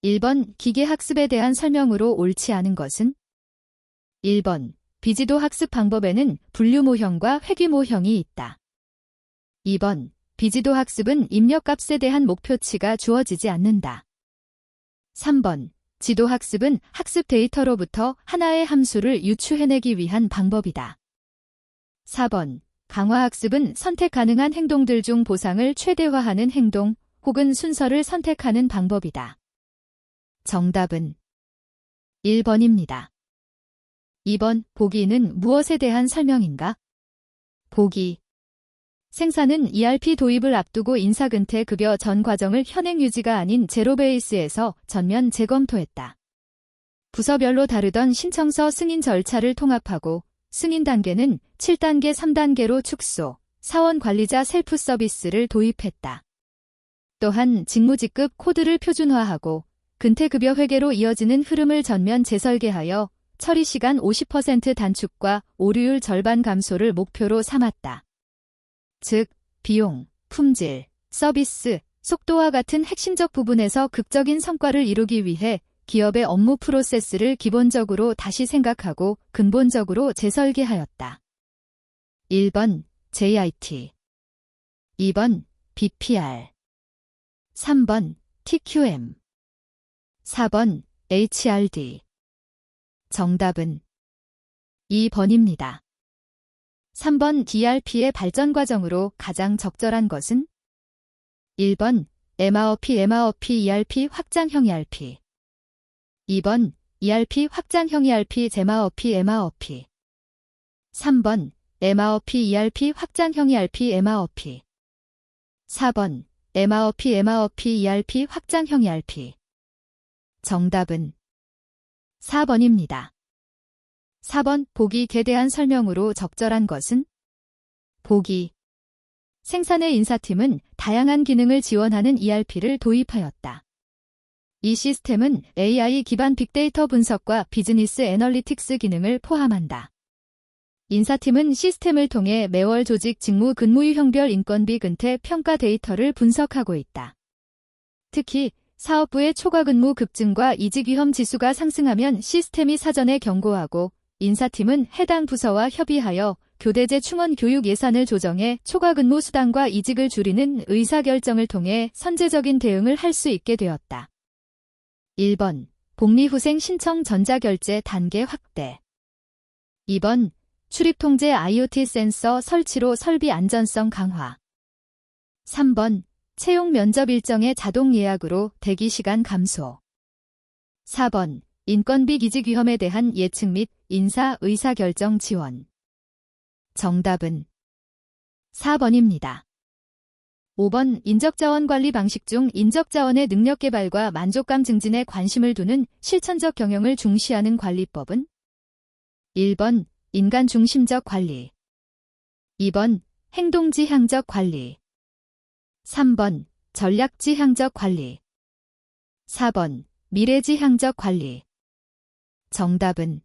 1번 기계학습에 대한 설명으로 옳지 않은 것은? 1번 비지도 학습 방법에는 분류모형과 회귀모형이 있다. 2번 비지도 학습은 입력값에 대한 목표치가 주어지지 않는다. 3번 지도 학습은 학습 데이터로부터 하나의 함수를 유추해내기 위한 방법이다. 4번 강화학습은 선택 가능한 행동들 중 보상을 최대화하는 행동 혹은 순서를 선택하는 방법이다. 정답은 1번입니다. 2번 보기는 무엇에 대한 설명인가? 보기 생사는 ERP 도입을 앞두고 인사근태 급여 전 과정을 현행 유지가 아닌 제로베이스에서 전면 재검토했다. 부서별로 다르던 신청서 승인 절차를 통합하고 승인 단계는 7단계 3단계로 축소, 사원 관리자 셀프 서비스를 도입했다. 또한 직무직급 코드를 표준화하고 근태급여 회계로 이어지는 흐름을 전면 재설계하여 처리시간 50% 단축과 오류율 절반 감소를 목표로 삼았다. 즉, 비용, 품질, 서비스, 속도와 같은 핵심적 부분에서 극적인 성과를 이루기 위해 기업의 업무 프로세스를 기본적으로 다시 생각하고 근본적으로 재설계하였다. 1번 JIT 2번 BPR 3번 TQM 4번 HRD 정답은 2번입니다. 3번 DRP의 발전 과정으로 가장 적절한 것은? 1번 MRP ERP 확장형 ERP 2번 ERP 확장형 ERP MRP 3번 MRP ERP 확장형 ERP MRP 4번 MRP ERP 확장형 ERP 정답은 4번입니다. 4번 보기에 대한 설명으로 적절한 것은? 보기 생산의 인사팀은 다양한 기능을 지원하는 ERP를 도입하였다. 이 시스템은 AI 기반 빅데이터 분석과 비즈니스 애널리틱스 기능을 포함한다. 인사팀은 시스템을 통해 매월 조직 직무 근무 유형별 인건비 근태 평가 데이터를 분석하고 있다. 특히 사업부의 초과 근무 급증과 이직 위험 지수가 상승하면 시스템이 사전에 경고하고 인사팀은 해당 부서와 협의하여 교대제 충원 교육 예산을 조정해 초과 근무 수당과 이직을 줄이는 의사결정을 통해 선제적인 대응을 할 수 있게 되었다. 1번 복리후생 신청 전자결제 단계 확대 2번 출입통제 IoT 센서 설치로 설비 안전성 강화 3번 채용 면접 일정의 자동 예약으로 대기시간 감소 4번 인건비 이직 위험에 대한 예측 및 인사 의사결정 지원 정답은 4번입니다. 5번 인적자원 관리 방식 중 인적자원의 능력 개발과 만족감 증진에 관심을 두는 실천적 경영을 중시하는 관리법은? 1번 인간 중심적 관리 2번 행동지향적 관리 3번 전략지향적 관리 4번 미래지향적 관리 정답은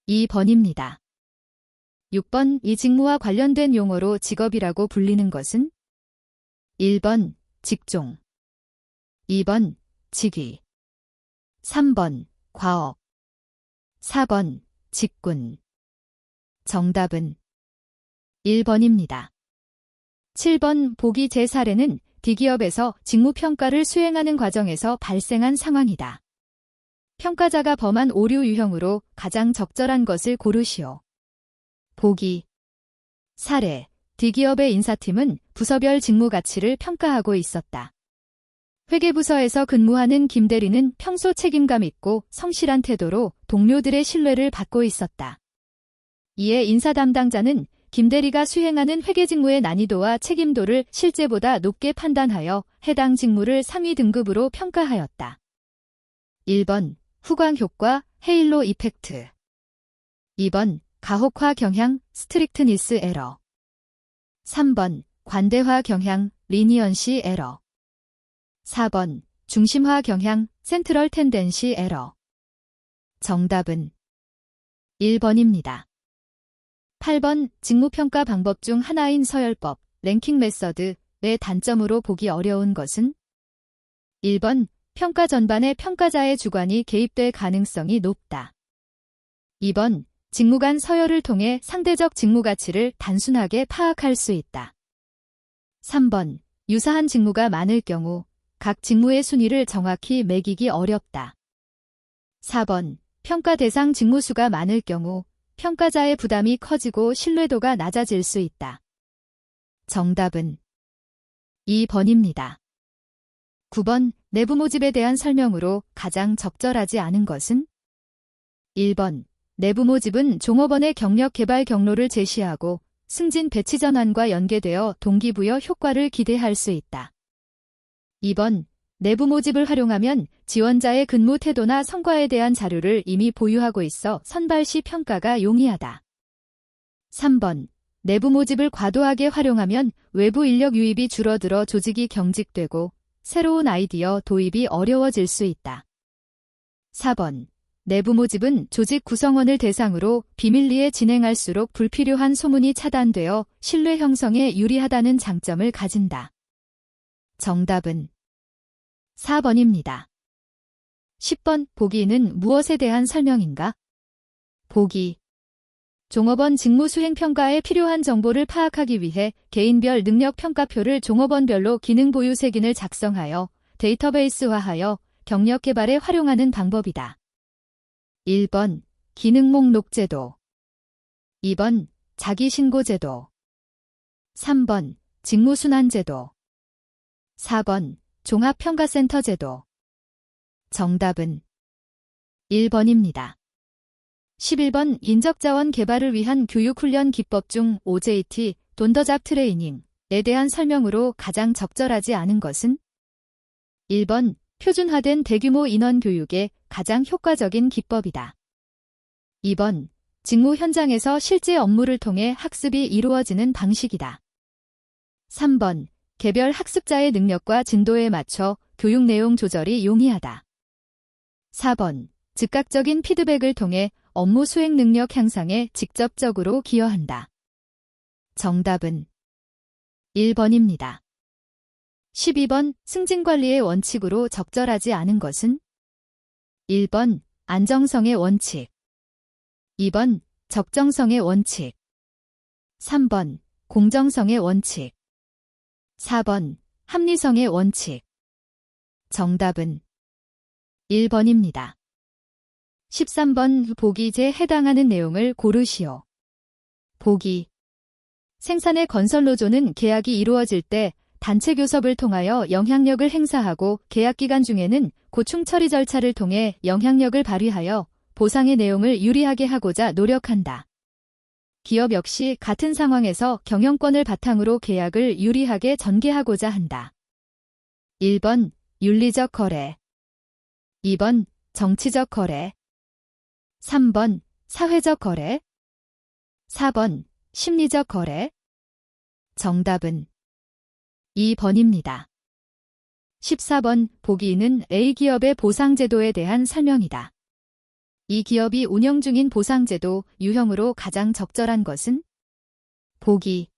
2번입니다. 6번 이 직무와 관련된 용어로 직업이라고 불리는 것은? 1번 직종 2번 직위 3번 과업 4번 직군 정답은 1번입니다. 7번 보기 제 사례는 D기업에서 직무평가를 수행하는 과정에서 발생한 상황이다. 평가자가 범한 오류 유형으로 가장 적절한 것을 고르시오. 보기 사례 D기업의 인사팀은 부서별 직무 가치를 평가하고 있었다. 회계부서에서 근무하는 김 대리는 평소 책임감 있고 성실한 태도로 동료들의 신뢰를 받고 있었다. 이에 인사 담당자는 김 대리가 수행하는 회계 직무의 난이도와 책임도를 실제보다 높게 판단하여 해당 직무를 상위 등급으로 평가하였다. 1번 후광 효과 헤일로 이펙트 2번 가혹화 경향 스트릭트니스 에러 3번 관대화 경향 리니언시 에러 4번 중심화 경향 센트럴 텐덴시 에러 정답은 1번입니다. 8번 직무평가 방법 중 하나인 서열법, 랭킹 메서드의 단점으로 보기 어려운 것은? 1번 평가 전반에 평가자의 주관이 개입될 가능성이 높다. 2번, 직무 간 서열을 통해 상대적 직무 가치를 단순하게 파악할 수 있다. 3번, 유사한 직무가 많을 경우 각 직무의 순위를 정확히 매기기 어렵다. 4번, 평가 대상 직무 수가 많을 경우 평가자의 부담이 커지고 신뢰도가 낮아질 수 있다. 정답은 2번입니다. 9번, 내부 모집에 대한 설명으로 가장 적절하지 않은 것은? 1번, 내부 모집은 종업원의 경력 개발 경로를 제시하고 승진 배치 전환과 연계되어 동기부여 효과를 기대할 수 있다. 2번, 내부 모집을 활용하면 지원자의 근무 태도나 성과에 대한 자료를 이미 보유하고 있어 선발 시 평가가 용이하다. 3번, 내부 모집을 과도하게 활용하면 외부 인력 유입이 줄어들어 조직이 경직되고 새로운 아이디어 도입이 어려워질 수 있다. 4번, 내부 모집은 조직 구성원을 대상으로 비밀리에 진행할수록 불필요한 소문이 차단되어 신뢰 형성에 유리하다는 장점을 가진다. 정답은 4번입니다. 10번, 보기는 무엇에 대한 설명인가? 보기. 종업원 직무 수행 평가에 필요한 정보를 파악하기 위해 개인별 능력 평가표를 종업원별로 기능 보유 색인을 작성하여 데이터베이스화하여 경력 개발에 활용하는 방법이다. 1번, 기능 목록 제도. 2번, 자기신고 제도. 3번, 직무순환 제도. 4번, 종합평가센터 제도. 정답은 1번입니다. 11번, 인적자원 개발을 위한 교육훈련 기법 중 OJT, 돈더잡 트레이닝에 대한 설명으로 가장 적절하지 않은 것은? 1번, 표준화된 대규모 인원 교육의 가장 효과적인 기법이다. 2번, 직무 현장에서 실제 업무를 통해 학습이 이루어지는 방식이다. 3번, 개별 학습자의 능력과 진도에 맞춰 교육 내용 조절이 용이하다. 4번, 즉각적인 피드백을 통해 업무 수행 능력 향상에 직접적으로 기여한다. 정답은 1번입니다. 12번, 승진관리의 원칙으로 적절하지 않은 것은? 1번, 안정성의 원칙. 2번, 적정성의 원칙. 3번, 공정성의 원칙. 4번, 합리성의 원칙. 정답은 1번입니다. 13번, 보기제에 해당하는 내용을 고르시오. 보기. 생산의 건설노조는 계약이 이루어질 때 단체 교섭을 통하여 영향력을 행사하고 계약기간 중에는 고충 처리 절차를 통해 영향력을 발휘하여 보상의 내용을 유리하게 하고자 노력한다. 기업 역시 같은 상황에서 경영권을 바탕으로 계약을 유리하게 전개하고자 한다. 1번, 윤리적 거래. 2번, 정치적 거래. 3번, 사회적 거래. 4번, 심리적 거래. 정답은 2번입니다. 14번, 보기는 A기업의 보상제도에 대한 설명이다. 이 기업이 운영 중인 보상제도 유형으로 가장 적절한 것은? 보기.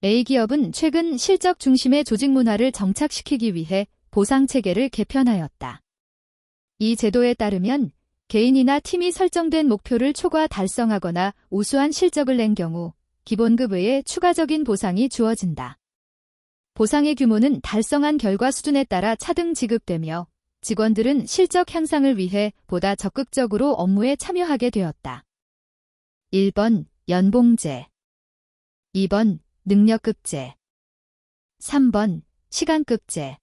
A기업은 최근 실적 중심의 조직 문화를 정착시키기 위해 보상체계를 개편하였다. 이 제도에 따르면 개인이나 팀이 설정된 목표를 초과 달성하거나 우수한 실적을 낸 경우 기본급 외에 추가적인 보상이 주어진다. 보상의 규모는 달성한 결과 수준에 따라 차등 지급되며 직원들은 실적 향상을 위해 보다 적극적으로 업무에 참여하게 되었다. 1번, 연봉제. 2번, 능력급제. 3번, 시간급제.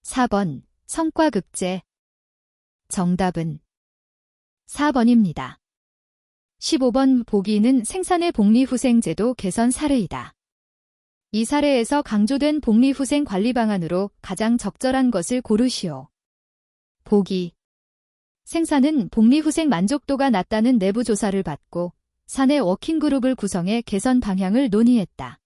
4번, 성과급제. 정답은 4번입니다. 15번, 보기는 생산의 복리후생제도 개선 사례이다. 이 사례에서 강조된 복리후생 관리 방안으로 가장 적절한 것을 고르시오. 보기. 생산은 복리후생 만족도가 낮다는 내부 조사를 받고 사내 워킹그룹을 구성해 개선 방향을 논의했다.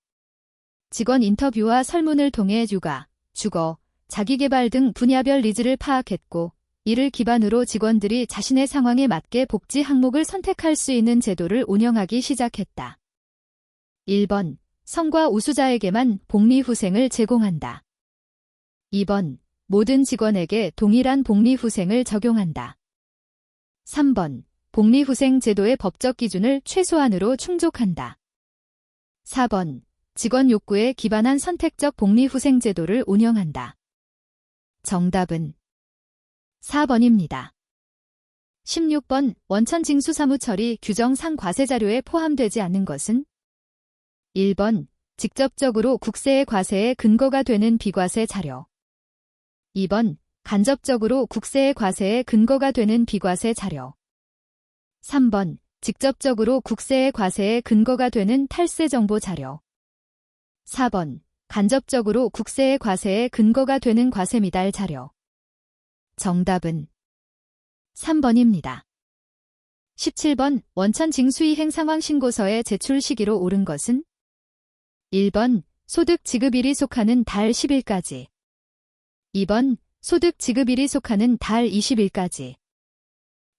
직원 인터뷰와 설문을 통해 육아, 주거, 자기개발 등 분야별 니즈를 파악했고 이를 기반으로 직원들이 자신의 상황에 맞게 복지 항목을 선택할 수 있는 제도를 운영하기 시작했다. 1번, 성과 우수자에게만 복리후생을 제공한다. 2번, 모든 직원에게 동일한 복리후생을 적용한다. 3번. 복리후생 제도의 법적 기준을 최소한으로 충족한다. 4번. 직원 욕구에 기반한 선택적 복리후생 제도를 운영한다. 정답은 4번입니다. 16번. 원천 징수 사무 처리 규정상 과세 자료에 포함되지 않는 것은? 1번. 직접적으로 국세의 과세의 근거가 되는 비과세 자료. 2번. 간접적으로 국세의 과세의 근거가 되는 비과세 자료. 3번. 직접적으로 국세의 과세의 근거가 되는 탈세 정보 자료. 4번. 간접적으로 국세의 과세의 근거가 되는 과세 미달 자료. 정답은 3번입니다. 17번. 원천 징수이행 상황 신고서의 제출 시기로 옳은 것은? 1번. 소득 지급일이 속하는 달 10일까지. 2번. 소득 지급일이 속하는 달 20일까지.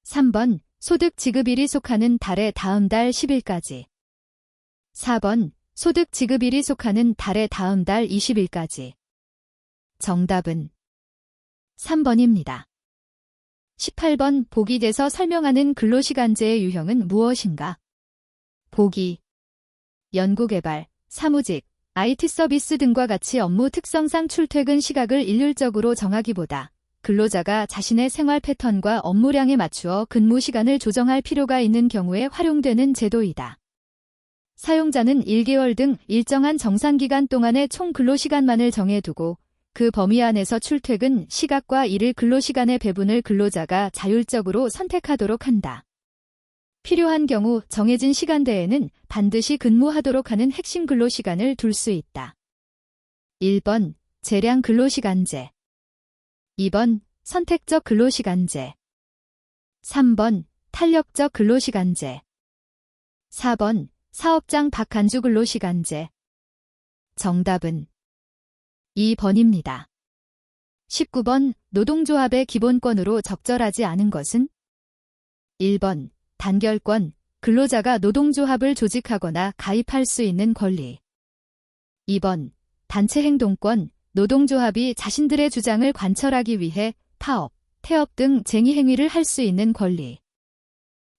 3번. 소득 지급일이 속하는 달의 다음 달 10일까지. 4번. 소득 지급일이 속하는 달의 다음 달 20일까지. 정답은 3번입니다. 18번. 보기에서 설명하는 근로시간제의 유형은 무엇인가? 보기. 연구개발, 사무직, IT 서비스 등과 같이 업무 특성상 출퇴근 시각을 일률적으로 정하기보다 근로자가 자신의 생활 패턴과 업무량에 맞추어 근무 시간을 조정할 필요가 있는 경우에 활용되는 제도이다. 사용자는 1개월 등 일정한 정산기간 동안의 총 근로시간만을 정해두고 그 범위 안에서 출퇴근 시각과 일일 근로시간의 배분을 근로자가 자율적으로 선택하도록 한다. 필요한 경우 정해진 시간대에는 반드시 근무하도록 하는 핵심 근로시간을 둘 수 있다. 1번. 재량 근로시간제. 2번. 선택적 근로시간제. 3번. 탄력적 근로시간제. 4번. 사업장 박간주 근로시간제. 정답은 2번입니다. 19번. 노동조합의 기본권으로 적절하지 않은 것은? 1번. 단결권, 근로자가 노동조합을 조직하거나 가입할 수 있는 권리. 2번. 단체행동권, 노동조합이 자신들의 주장을 관철하기 위해 파업, 태업 등 쟁의행위를 할 수 있는 권리.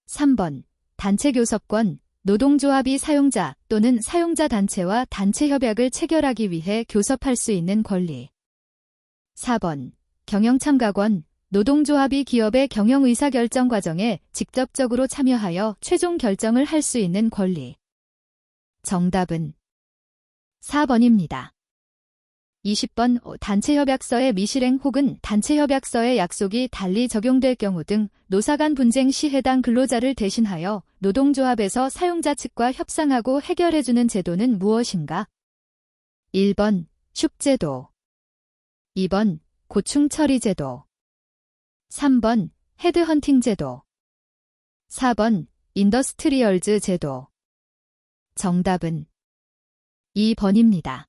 3번. 단체교섭권, 노동조합이 사용자 또는 사용자 단체와 단체협약을 체결하기 위해 교섭할 수 있는 권리. 4번. 경영참가권, 노동조합이 기업의 경영 의사결정 과정에 직접적으로 참여하여 최종 결정을 할 수 있는 권리. 정답은 4번입니다. 20번. 단체협약서의 미실행 혹은 단체협약서의 약속이 달리 적용될 경우 등 노사 간 분쟁 시 해당 근로자를 대신하여 노동조합에서 사용자 측과 협상하고 해결해주는 제도는 무엇인가? 1번. 슉제도. 2번. 고충처리제도. 3번. 헤드헌팅 제도. 4번. 인더스트리얼즈 제도. 정답은 2번입니다.